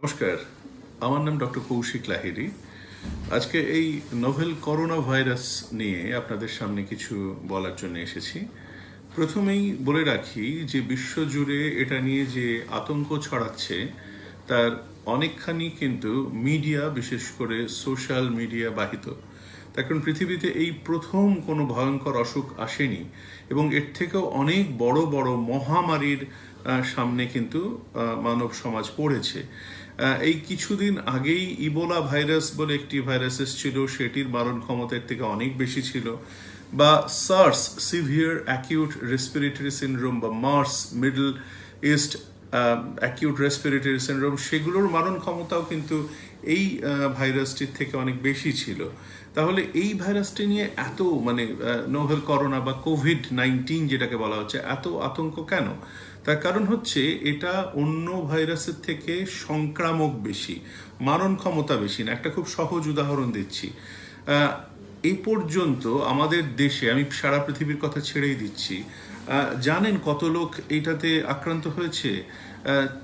নমস্কার, আমার নাম ডক্টর কৌশিক লাহিড়ী। আজকে এই নোভেল করোনা ভাইরাস নিয়ে আপনাদের সামনে কিছু বলার জন্য এসেছি। প্রথমেই বলে রাখি যে বিশ্বজুড়ে এটা নিয়ে যে আতঙ্ক ছড়াচ্ছে তার অনেকখানি কিন্তু মিডিয়া, বিশেষ করে সোশ্যাল মিডিয়া বাহিত। তার কারণ পৃথিবীতে এই প্রথম কোনো ভয়ঙ্কর অসুখ আসেনি এবং এর থেকেও অনেক বড় বড় মহামারীর সামনে কিন্তু মানব সমাজ পড়েছে। এই কিছুদিন আগেই ইবোলা ভাইরাস বলে একটি ভাইরাস এসেছিল, সেটির মারণ ক্ষমতার থেকে অনেক বেশি ছিল। বা SARS, severe acute respiratory syndrome, বা MERS, Middle East acute respiratory syndrome, সেগুলোর মারণ ক্ষমতাও কিন্তু এই ভাইরাসটির থেকে অনেক বেশি ছিল। তাহলে এই ভাইরাসটি নিয়ে এত নোভেল করোনা বা কোভিড-19 যেটাকে বলা হচ্ছে, এত আতঙ্ক কেন? তার কারণ হচ্ছে এটা অন্য ভাইরাসের থেকে সংক্রামক বেশি, মারণ ক্ষমতা বেশি না। একটা খুব সহজ উদাহরণ দিচ্ছি। এই পর্যন্ত আমাদের দেশে, আমি সারা পৃথিবীর কথা ছেড়েই দিচ্ছি, জানেন কত লোক এইটাতে আক্রান্ত হয়েছে?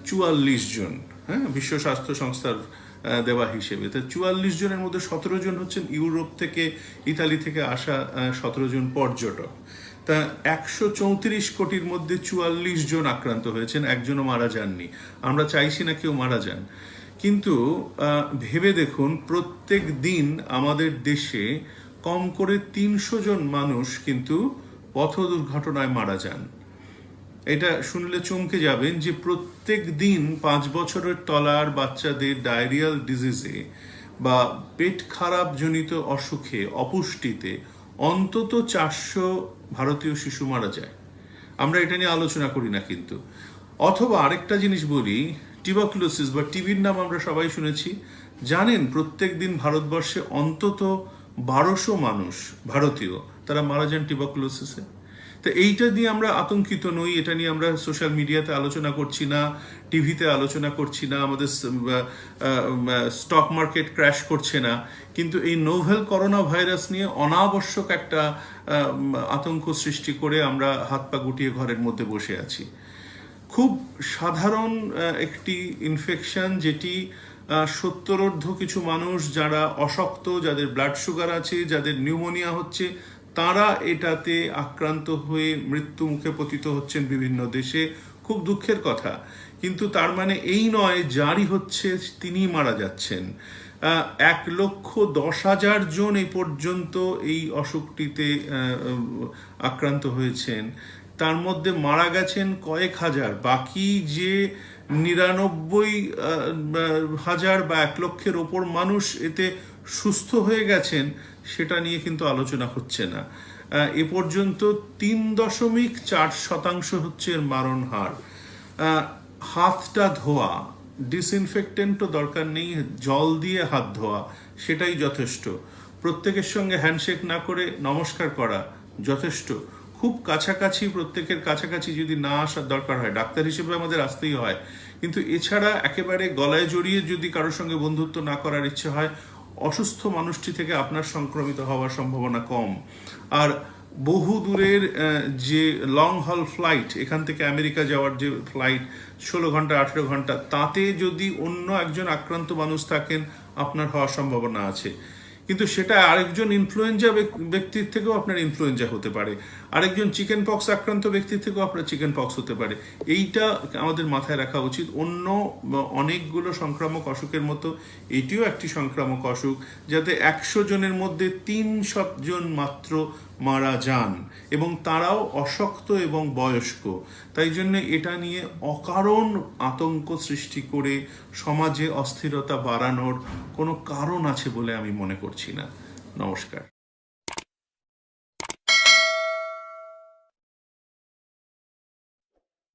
44 জন, হ্যাঁ, বিশ্ব স্বাস্থ্য সংস্থার দেওয়া হিসেবে। তা 44 জনের মধ্যে 17 জন হচ্ছেন ইউরোপ থেকে, ইতালি থেকে আসা 17 জন পর্যটক। তা 134 কোটির মধ্যে 44 জন আক্রান্ত হয়েছেন, একজনও মারা যাননি। আমরা চাইছি না কেউ মারা যান, কিন্তু ভেবে দেখুন, প্রত্যেক দিন আমাদের দেশে কম করে 300 জন মানুষ কিন্তু পথ দুর্ঘটনায় মারা যান। এটা শুনলে চমকে যাবেন যে প্রত্যেক দিন 5 বছরের তলার বাচ্চাদের ডায়রিয়াল ডিজিজে বা পেট খারাপ জনিত অসুখে, অপুষ্টিতে অন্তত 400 ভারতীয় শিশু মারা যায়। আমরা এটা নিয়ে আলোচনা করি না কিন্তু। অথবা আরেকটা জিনিস বলি, টিউবারকুলোসিস বা টিবির নাম আমরা সবাই শুনেছি। জানেন প্রত্যেক দিন ভারতবর্ষে অন্তত 1200 মানুষ ভারতীয় তারা মারা যান টিউবারকুলোসিসে। তো এইটা নিয়ে আমরা আতঙ্কিত নই, এটা নিয়ে আমরা সোশ্যাল মিডিয়াতে আলোচনা করছি না, টিভিতে আলোচনা করছি না, আমাদের স্টক মার্কেট ক্র্যাশ করছে না। কিন্তু এই নোভেল করোনা ভাইরাস নিয়ে অনাবশ্যক একটা আতঙ্ক সৃষ্টি করে আমরা হাত পা গুটিয়ে ঘরের মধ্যে বসে আছি। খুব সাধারণ একটি ইনফেকশন, যেটি 70 কিছু মানুষ যারা অশক্ত, যাদের ব্লাড সুগার আছে, যাদের নিউমোনিয়া হচ্ছে, তারা এটাতে আক্রান্ত হয়ে মৃত্যু মুখে পতিত হচ্ছেন বিভিন্ন দেশে। খুব দুঃখের কথা, কিন্তু তার মানে এই নয় যারই হচ্ছে তিনি মারা যাচ্ছেন। 1,10,000 জন এই পর্যন্ত এই অসুখটিতে আক্রান্ত হয়েছেন, তার মধ্যে মারা গেছেন কয়েক হাজার। বাকি যে 99,000 বা 1,00,000-এর ওপর মানুষ এতে সুস্থ হয়ে গেছেন, সেটা নিয়ে কিন্তু আলোচনা হচ্ছে না। এ পর্যন্ত 3.4% হচ্ছে এর মারণ হার। হাতটা ধোয়া, ডিসইনফেক্টেন্টও দরকার নেই, জল দিয়ে হাত ধোয়া সেটাই যথেষ্ট। প্রত্যেকের সঙ্গে হ্যান্ডশেক না করে নমস্কার করা যথেষ্ট। খুব কাছাকাছি, প্রত্যেকের কাছাকাছি যদি না আসার দরকার হয়, ডাক্তার হিসেবে আমাদের আসতেই হয়, কিন্তু এছাড়া একেবারে গলায় জড়িয়ে যদি কারোর সঙ্গে বন্ধুত্ব না করার ইচ্ছে হয়, অসুস্থ মানুষটি থেকে আপনার সংক্রমিত হওয়ার সম্ভাবনা কম। আর বহু দূরের যে লং হল ফ্লাইট, এখান থেকে আমেরিকা যাওয়ার যে ফ্লাইট 16 ঘন্টা 18 ঘন্টা, তাতে যদি অন্য একজন আক্রান্ত মানুষ থাকেন, আপনার হওয়ার সম্ভাবনা আছে। কিন্তু সেটা আরেকজন ইনফ্লুয়েঞ্জা ব্যক্তির থেকেও আপনার ইনফ্লুয়েঞ্জা হতে পারে, আরেকজন চিকেন পক্স আক্রান্ত ব্যক্তির থেকেও আপনার চিকেন পক্স হতে পারে। এইটা আমাদের মাথায় রাখা উচিত। অন্য অনেকগুলো সংক্রামক অসুখের মতো এটিও একটি সংক্রামক অসুখ, যাতে 100 জনের মধ্যে 300 জন মাত্র মারা যান, এবং তারাও অশক্ত এবং বয়স্ক। তাই জন্য এটা নিয়ে অকারণ আতঙ্ক সৃষ্টি করে সমাজে অস্থিরতা বাড়ানোর কোনো কারণ আছে বলে আমি মনে করছি না। নমস্কার।